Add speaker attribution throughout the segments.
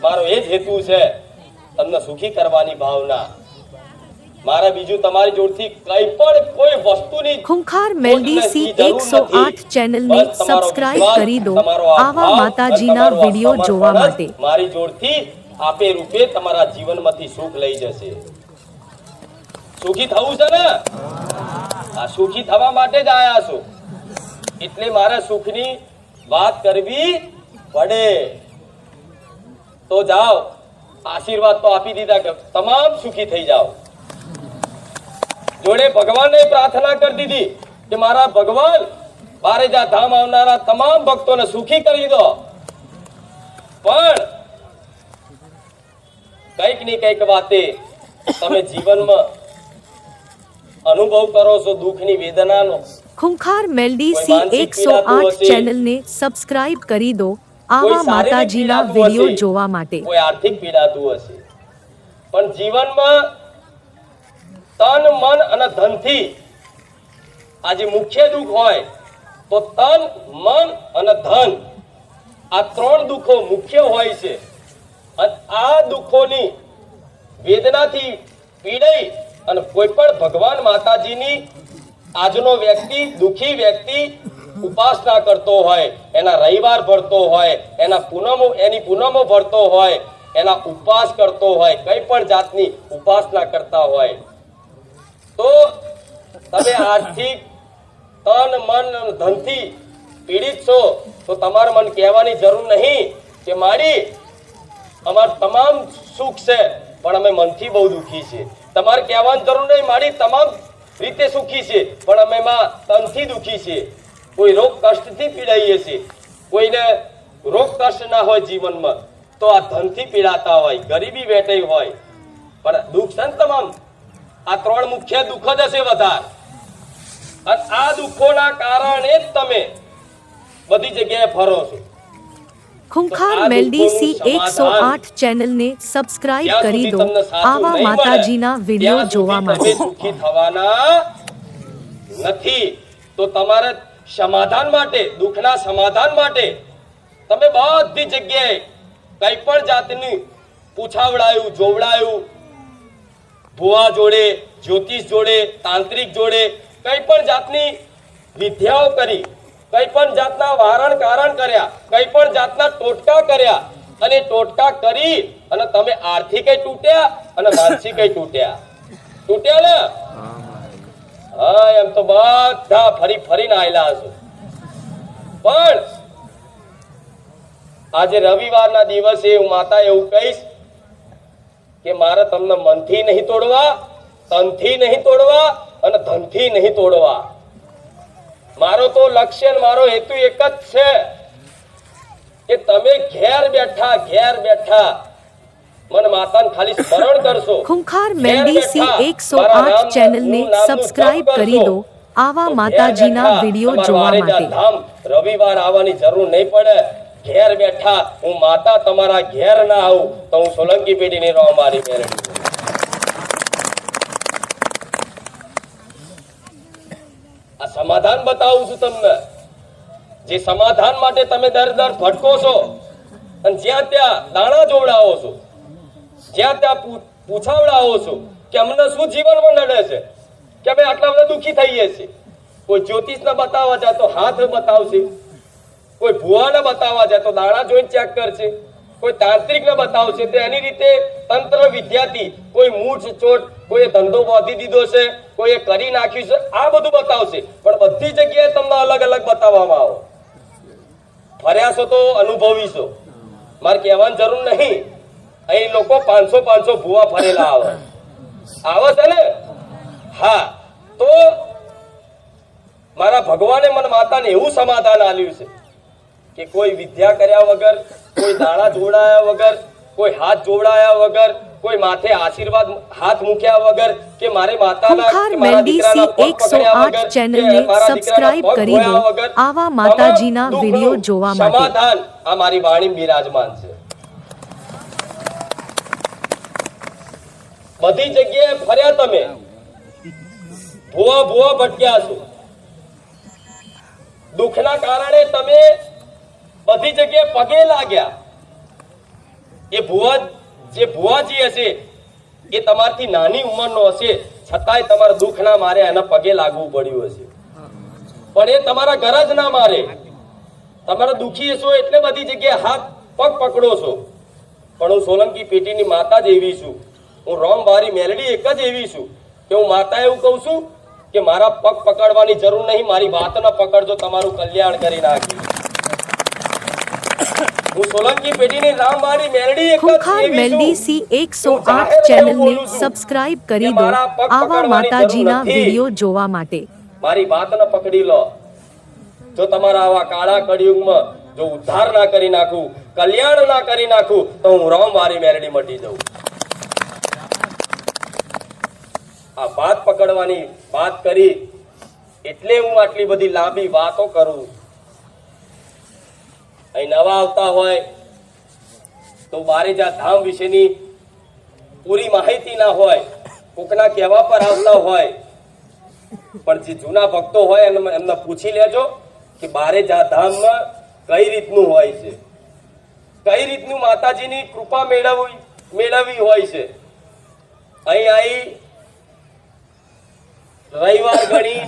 Speaker 1: મારો એ જ હેતુ છે, તમને સુખી કરવાની ભાવના. મારા બીજું તમારી જોડથી કઈ પણ કોઈ વસ્તુની
Speaker 2: ખૂંખાર મેલડી સી 108 ચેનલને સબસ્ક્રાઇબ કરી દો આવા માતાજીના વિડિયો જોવા માટે.
Speaker 1: મારી જોડથી આપે રૂપે તમારા જીવનમાંથી સુખ લઈ જશે. સુખી થવું છે ને, આ સુખી થવા માટે જ આયા છો, એટલે મારે સુખની વાત કરવી પડે. તો જાઓ, આશીર્વાદ તો આપી દીધા કે તમામ સુખી થઈ જાઓ. જોડે ભગવાનને પ્રાર્થના કરી દીધી કે મારા ભગવાન બારેજા ધામ આવનારા તમામ ભક્તોને સુખી કરી દો. પણ કઈક ની કઈક વાતે તમે જીવનમાં અનુભવ કરો છો દુઃખની વેદનાનો.
Speaker 2: ખૂંખાર મેલડી સી 108 ચેનલને સબસ્ક્રાઇબ કરી દો આવા માતાજીના વિડિયો જોવા માટે.
Speaker 1: કોઈ આર્થિક પીડાતું હશે, પણ જીવનમાં તન મન અને ધનથી આજે મુખ્ય દુઃખ હોય તો તન મન અને ધન આ ત્રણ દુઃખો મુખ્ય હોય છે. અને આ દુઃખોની વેદનાથી પીડાઈ અને કોઈ પણ ભગવાન માતાજીની આજનો વ્યક્તિ દુઃખી વ્યક્તિ ઉપાસના કરતો હોય, એના રવિવાર ભરતો હોય, એની પૂનમો ભરતો હોય, એના ઉપવાસ કરતો હોય, કઈ પણ જાતની ઉપાસના કરતા હોય, તો તમે આર્થિક તન મન ધનથી પીડિત છો તો તમારે મને કહેવાની જરૂર નહીં કે માડી અમાર તમામ સુખ છે પણ અમે મનથી બહુ દુઃખી છે. તમારે કહેવાની જરૂર નહીં માડી તમામ રીતે સુખી છે પણ અમે માં તનથી દુઃખી છે. કોઈ રોગ કષ્ટથી પીડાઈએ છે, કોઈને રોગ કષ્ટ ના હોય જીવનમાં તો આ ધનથી પીડાતા હોય, ગરીબી વેઠાઈ હોય, પણ દુઃખ છે ને તમામ આ ત્રણ મુખ્ય દુઃખ જ હશે વધારે. અને આ દુઃખોના કારણે જ તમે બધી જગ્યાએ ફરો છો.
Speaker 2: ખૂંખાર મેલડી સી 108 ચેનલને સબસ્ક્રાઇબ કરી દો આવા માતાજીના વિડિયો જોવા માટે.
Speaker 1: સુખી થવાના નથી તો તમારે સમાધાન માટે, દુઃખના સમાધાન માટે તમે બધી જગ્યાએ કઈ પણ જાતની પૂછાવડાયું, જોવડાયું, ભુવા જોડે, જ્યોતિષ જોડે, તાંત્રિક જોડે કઈ પણ જાતની વિદ્યાઓ કરી, કઈ પણ જાતના વારણ કારણ કર્યા, કઈ પણ જાતના ટોટકા કર્યા, અને ટોટકા કરી અને તમે આર્થિક તૂટ્યા અને માનસિક તૂટ્યા ને. હા, એમ તો બધા ફરીને આયેલા હશો. પણ આજે રવિવારના દિવસે હું માતા એવું કહીશ કે મારે તમને મનથી નહીં તોડવા, તનથી નહીં તોડવા અને ધનથી નહીં તોડવા. મારો તો લક્ષ્ય, મારો હેતુ એક જ છે કે તમે ઘેર બેઠા મન માતાને ખાલી સ્મરણ કરશો.
Speaker 2: ખૂંખાર મેલડી સી 108 ચેનલને સબસ્ક્રાઇબ કરી દો આવા માતાજીના વિડિયો જોવા માટે.
Speaker 1: રવિવાર આવવાની જરૂર નહીં પડે. ઘેર બેઠા હું માતા તમારા ઘેર ના આવું તો હું સોલંકી પેઢી ની રહું. મારી મેરડી આ સમાધાન બતાવું છું તમને, જે સમાધાન માટે તમે દર ભટકો છો અને જ્યાં ત્યાં દાણા જોવડાવો છો, જ્યાં ત્યાં પૂછાવડાવો છો કે અમને શું જીવનમાં નડે છે, કે અમે આટલા બધા દુઃખી થઈએ છીએ. કોઈ જ્યોતિષને બતાવવા જાય તો હાથ બતાવશે, કોઈ ભુવાને બતાવવા જાય તો દાણા જોઈને ચેક કરશે, કોઈ તાંત્રિકને બતાવશે તો એની રીતે તંત્ર વિદ્યાથી કોઈ મૂઠ ચોટ, કોઈ ધંધો બાંધી દીધો છે, કોઈ કરી નાખ્યું છે, આ બધું બતાવશે. પણ બધી જગ્યાએ તમને અલગ અલગ બતાવવામાં આવો. ફર્યા છો તો અનુભવીશો, મારે કહેવાની જરૂર નહીં. અહીં લોકો 500 ભુવા ફરેલા આવે છે ને. હા, તો મારા ભગવાને મને માતાને એવું સમાધાન આપ્યું છે કે કોઈ વિદ્યા કર્યા વગર, કોઈ દાણા જોડાયા વગર, કોઈ હાથ જોડાયા વગર, કોઈ માથે આશીર્વાદ હાથ મૂક્યા વગર, કે મારે માતાના કે મારા દીકરાના પગ પકડ્યા વગર,
Speaker 2: ચેનલને સબસ્ક્રાઇબ કરી દો આવા માતાજીના વિડિયો જોવા માટે.
Speaker 1: સમાધાન આ મારી વાણી બિરાજમાન છે. બધી જગ્યાએ ફર્યા તમે, ભુવા ભટક્યા છો, દુઃખના કારણે તમે બધી જગ્યાએ પગે લાગ્યા, એ ભુવાજી હશે એ તમારથી નાની ઉંમરનો હશે, છતાંય તમારા દુઃખના મારે એના પગે લાગવું પડ્યું હશે, પણ એ તમારા ઘર જ ના મારે. તમારા દુઃખી છો એટલે બધી જગ્યાએ હાથ પગ પકડો છો, પણ હું સોલંકી પેટીની માતા જ એવી છું, હું રોમવારી મેલડી એક જ એવી છું કે હું માતા એવું કહું છું કે મારા પગ પકડવાની જરૂર નહીં, મારી વાત ન પકડજો, તમારું કલ્યાણ કરી નાખી. હું સોલંકી પેટીની રામવારી મેલડી એક જ
Speaker 2: ખૂંખાર
Speaker 1: એવી
Speaker 2: મેલડી
Speaker 1: છું.
Speaker 2: સી 108 ચેનલને સબસ્ક્રાઇબ કરી દો આવા માતાજીના વિડિયો જોવા માટે.
Speaker 1: મારી વાત ન પકડી લો. જો તમારા આવા કાળા કળિયુગમાં જો ઉદ્ધાર ના કરી નાખું, કલ્યાણ ના કરી નાખું, તો હું રામવારી મેલડી મટી જાઉં. આ વાત પકડવાની વાત કરી એટલે હું આટલી બધી લાંબી વાતો કરું. અહીં નવા આવતા હોય તો બારેજા ધામ વિશેની પૂરી માહિતી ના હોય, કોકના કહેવા પર આવતા હોય, પણ જે જૂના ભક્તો હોય એમને પૂછી લેજો કે બારેજા ધામમાં કઈ રીતનું હોય છે, કઈ રીતનું માતાજીની કૃપા મેળવવી હોય છે. અહીં આવી રવિવાર ગણી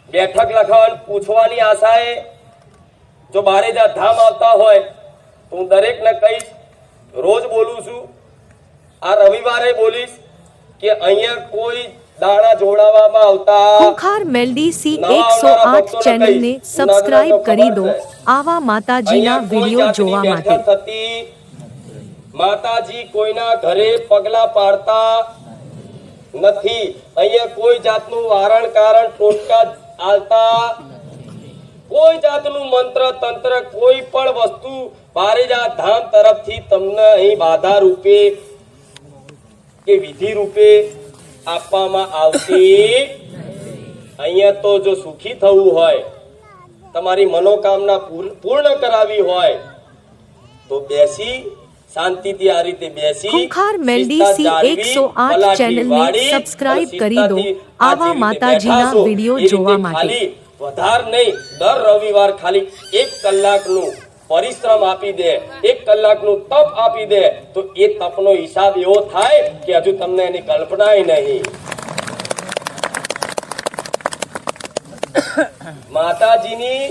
Speaker 1: બેઠક લખાવવાની પૂછવાની આશાએ જો બારેજા ધામ આવતા હોય તો હું દરેકને કહીશ, રોજ બોલું છું, આ રવિવારે બોલીશ કે અહીંયા કોઈ દાણા જોડાવામાં આવતા
Speaker 2: ખૂંખાર મેલડી સી 108 ચેનલને સબસ્ક્રાઇબ કરી દો આવા માતાજીના વિડિયો જોવા માટે.
Speaker 1: માતાજી કોઈના ઘરે પગલા પાડતા નથી. અહીંયા કોઈ જાતનું વારણ કારણ ટોટકા આલતા, કોઈ જાતનું મંત્ર તંત્ર કોઈ પણ વસ્તુ બારેજા ધામ તરફથી તમને અહીં બાધા રૂપે કે વિધિ રૂપે આપવામાં આવતી. અહીંયા તો જો સુખી થવું હોય, તમારી મનોકામના પૂર્ણ કરાવી હોય તો બેસી શાંતિથી આ રીતે બેસી
Speaker 2: ખૂંખાર મેલડી સી 108 ચેનલને સબસ્ક્રાઇબ કરી દો આવા માતાજીના વિડિયો જોવા માટે.
Speaker 1: વધાર નહીં, દર રવિવાર ખાલી 1 કલાકનું પરિશ્રમ આપી દે, 1 કલાકનું તપ આપી દે તો એ તપનો હિસાબ એવો થાય કે હજુ તમને એની કલ્પનાય નહીં. માતાજીની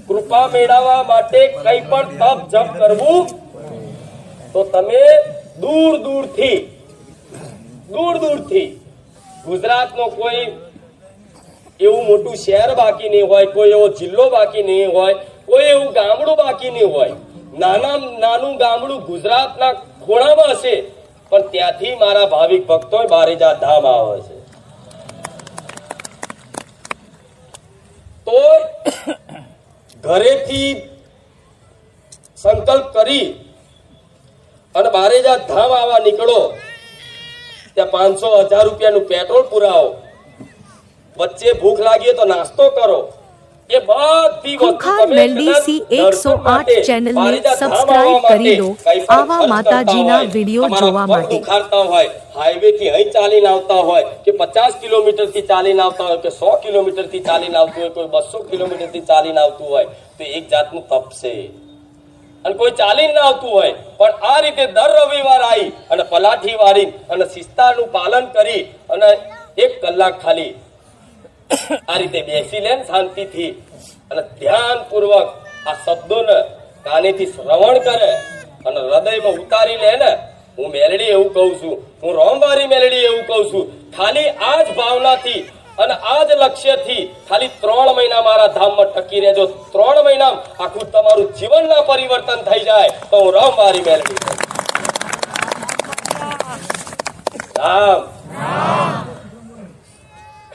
Speaker 1: કૃપા મેળવવા માટે કઈ પણ તપ જપ કરવું તો તમે દૂર દૂરથી ગુજરાતનો કોઈ એવું મોટું શહેર બાકી નહીં હોય, કોઈ એવો જિલ્લો બાકી નહીં હોય, કોઈ એવું ગામડું બાકી નહીં હોય. નાનું ગામડું ગુજરાતના ખૂણામાં હશે પણ ત્યાંથી મારા ભાવિક ભક્તો બારેજા ધામ આવે છે. તો ઘરેથી સંકલ્પ કરી અને બારેજા ધામ આવવા નીકળો. ત્યાં 500-1000 રૂપિયાનું પેટ્રોલ પુરાવો, વચ્ચે ભૂખ લાગી તો નાસ્તો કરો. એ બધી
Speaker 2: ખૂંખાર મેલડી સી 108 ચેનલને સબસ્ક્રાઇબ કરી દો આવા માતાજીના વિડિયો જોવા માટે.
Speaker 1: દુખાડતા હોય, હાઈવે થી અહીં ચાલીને આવતા હોય કે 50 કિલોમીટર થી ચાલીને આવતા હોય કે 100 કિલોમીટર થી ચાલીને આવતું હોય, કોઈ 200 કિલોમીટર થી ચાલીને આવતું હોય તો એક જાતનું તપ છે. અને કોઈ ચાલીને ના આવતું હોય પણ આ રીતે દર રવિવાર આવી અને પલાઠી વાળી અને શિસ્તાનું પાલન કરી અને 1 કલાક ખાલી આ રીતે બેસી લે શાંતિથી અને ધ્યાનપૂર્વક આ શબ્દોને કાનેથી શ્રવણ કરે અને હૃદયમાં ઉતારી લે ને, હું મેલડી એવું કહું છું, હું રોમવારી મેલડી એવું કહું છું, ખાલી આ જ ભાવનાથી અને આ જ લક્ષ્યથી ખાલી 3 મહિના મારા ધામમાં ટકી રહેજો. 3 મહિનામાં આખું તમારું જીવનના પરિવર્તન થઈ જાય તો હું રોમવારી મેલડી ધામ.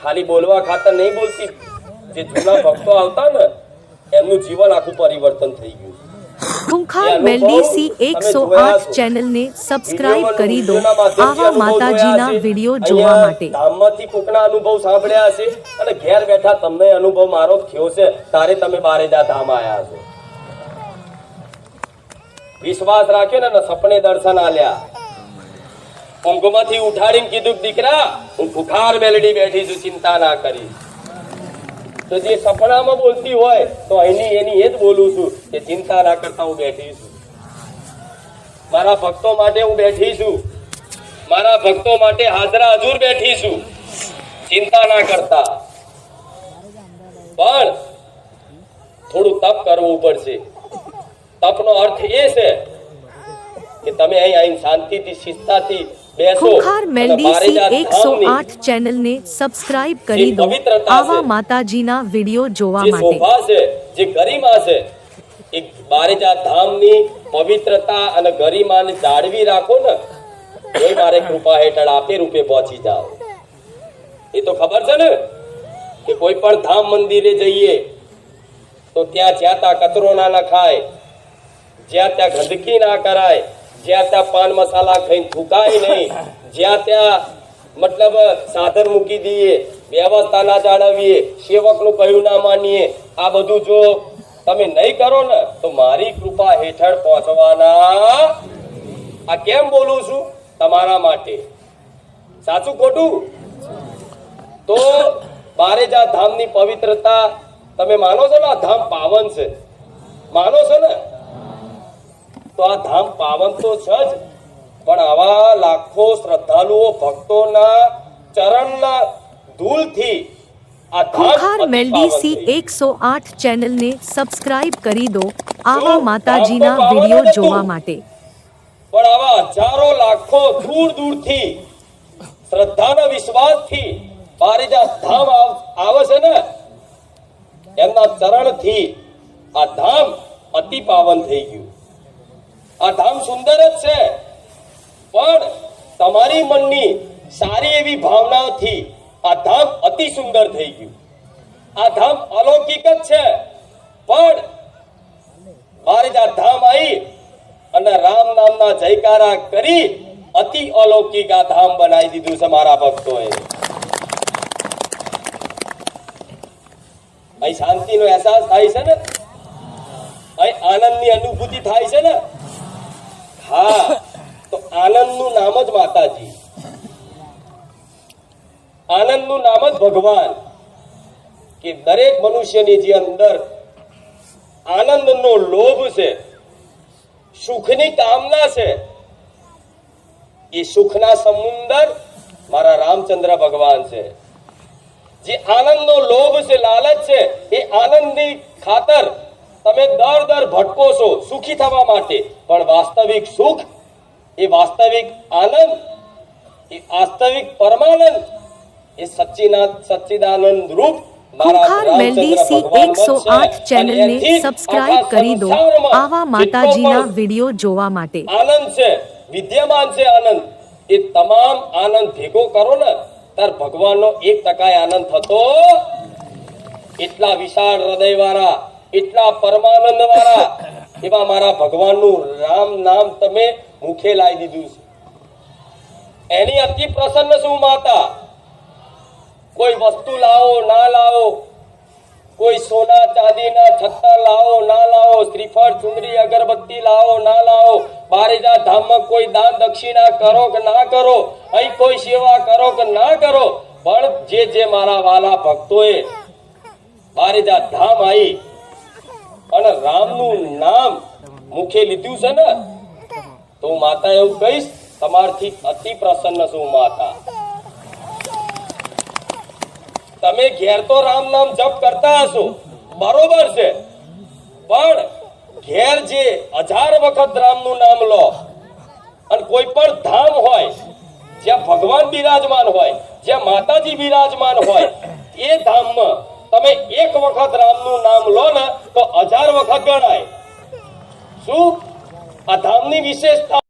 Speaker 1: ખાલી બોલવા ખાતર નહીં બોલતી, જે જૂના ભક્તો આવતા ને એમનું જીવન આખું પરિવર્તન થઈ ગયું.
Speaker 2: ખૂંખાર મેલડી સી 108 ચેનલને સબસ્ક્રાઇબ કરી દો આવા માતાજીના વિડિયો જોવા માટે.
Speaker 1: ધામમાંથી કોકના અનુભવ સાંભળ્યા હશે અને ઘેર બેઠા તમને અનુભવ મારો થયો છે તારે તમે બારેજા ધામ આયા છો. વિશ્વાસ રાખ્યો ને સપને દર્શન આલ્યા, ઊંઘમાંથી ઉઠાડીને કીધું દીકરા હું ખૂંખાર મેલડી બેઠી છું, ચિંતા ના કરી. તો જે સપનામાં બોલતી હોય તો એની એ જ બોલું છું કે ચિંતા ના કરતા હું બેઠી છું. મારા ભક્તો માટે હું બેઠી છું, મારા ભક્તો માટે હાજરા હજુર બેઠી છું, ચિંતા ના કરતા. પણ થોડું તપ કરવું પડશે. તપનો અર્થ એ છે કે તમે અહીં આવીને શાંતિથી શિસ્તાથી બેસો.
Speaker 2: ખૂંખાર મેલડી
Speaker 1: અને
Speaker 2: સી
Speaker 1: પારિજાત
Speaker 2: 108 ચેનલને સબસ્ક્રાઇબ કરી દો આવા માતાજીના વિડિયો જોવા
Speaker 1: જે
Speaker 2: માટે.
Speaker 1: શોભા છે, જે ગરિમા છે, એ પારિજાત ધામની પવિત્રતા અને ગરિમાને જાળવી રાખો ને, તોય મારે કૃપા હેઠળ આપે રૂપે પહોંચી જાઓ. એ તો ખબર છે ને કે કોઈ પણ ધામ મંદિરે જઈએ તો ત્યાં જ્યાં ત્યાં કચરો ના નખાય, જ્યાં ત્યાં ગંદકી ના કરાય, જ્યાં ત્યાં પાન મસાલા ખાઈને થૂકાય નહીં, જ્યાં ત્યાં મતલબ સાધન મૂકી દઈએ, વ્યવસ્થા ના જાળવીએ, સેવકનું કહ્યું ના માનીએ, આ બધું જો તમે નહીં કરો ને તો મારી કૃપા હેઠળ પહોંચવાના. આ કેમ બોલું છું? તમારા માટે. સાચું ખોટું? તો પારિજાત ધામની પવિત્રતા તમે માનો છો ને? આ ધામ પાવન છે, માનો છો ને? તો આ ધામ પાવન તો છે જ, પણ આવા લાખો શ્રદ્ધાળુઓ ભક્તોના ચરણના ધૂળથી આ ધામ
Speaker 2: ખૂંખાર
Speaker 1: અતિ
Speaker 2: મેલડી
Speaker 1: પાવન
Speaker 2: સી
Speaker 1: થઈ.
Speaker 2: 108 ચેનલને સબસ્ક્રાઇબ કરી દો આવા માતાજીના વિડિયો જોવા માટે.
Speaker 1: પણ આવા હજારો લાખો દૂર દૂરથી શ્રદ્ધાના વિશ્વાસથી પારિજાત ધામ આવે છે ને, એમના ચરણથી આ ધામ અતિ પાવન થઈ ગયું. આ ધામ સુંદર જ છે, પણ તમારી મનની સારી એવી ભાવનાથી આ ધામ અતિ સુંદર થઈ ગયું. આ ધામ અલૌકિક જ છે, પણ પારિજાત ધામ આવી અને રામ નામના જયકારા કરી અતિ અલૌકિક આ ધામ બનાવી દીધું છે મારા ભક્તોએ. અહીં શાંતિનો અહેસાસ થાય છે ને, અહીં આનંદની અનુભૂતિ થાય છે ને. હા, તો આનંદનું નામ જ માતાજી, આનંદનું નામ જ ભગવાન. કે દરેક મનુષ્યની જે અંદર આનંદનો લોભ છે, સુખની કામના છે, એ સુખના સમુંદર મારા રામચંદ્ર ભગવાન છે. જે આનંદનો લોભ છે, લાલચ છે, એ આનંદની ખાતર તમે દર ભટકો છો સુખી થવા માટે, પણ વાસ્તવિક સુખ, એ વાસ્તવિક આનંદ, એ વાસ્તવિક પરમાનંદ, એ સચ્ચિદાનંદ રૂપ
Speaker 2: ખૂંખાર મેલડી સી 108 ચેનલને સબસ્ક્રાઇબ કરી દો આવા માતાજીના વિડિયો જોવા માટે.
Speaker 1: આનંદ છે, વિદ્યમાન છે આનંદ, એ તમામ આનંદ ભેગો કરો ને તાર ભગવાનનો 1% આનંદ થતો. એટલા વિશાળ હૃદય વાળા, એટલા પરમાનંદ વાળા એવા મારા ભગવાનનું રામ નામ તમે મુખે લાવી દીધું છે. એની અતિ પ્રસન્ન છું માતા. કોઈ વસ્તુ લાવો ના લાવો, કોઈ સોના ચાંદીના છત્તા લાવો ના લાવો, શ્રીફળ ચુંદડી અગરબત્તી લાવો ના લાવો, પારિજાત ધામમાં કોઈ દાન દક્ષિણા કરો કે ના કરો, અહીં કોઈ સેવા કરો કે ના કરો, પણ જે મારા વાલા ભક્તોએ પારિજાત ધામ આવી અને રામનું નામ મુખે લીધું છે ને, તો હું માતા એવું કહીશ, તમારથી અતિ પ્રસન્ન છું માતા. તમે ઘેર તો રામ નામ જપ કરતા હશો, બરોબર છે, પણ ઘેર જે 1000 વખત રામનું નામ લો અને કોઈ પણ ધામ હોય જ્યાં ભગવાન બિરાજમાન હોય, જ્યાં માતાજી બિરાજમાન હોય, એ ધામમાં તમે 1 વખત રામનું નામ લો ને તો 1000 વખત ગણાય. શું આ ધામની વિશેષતા?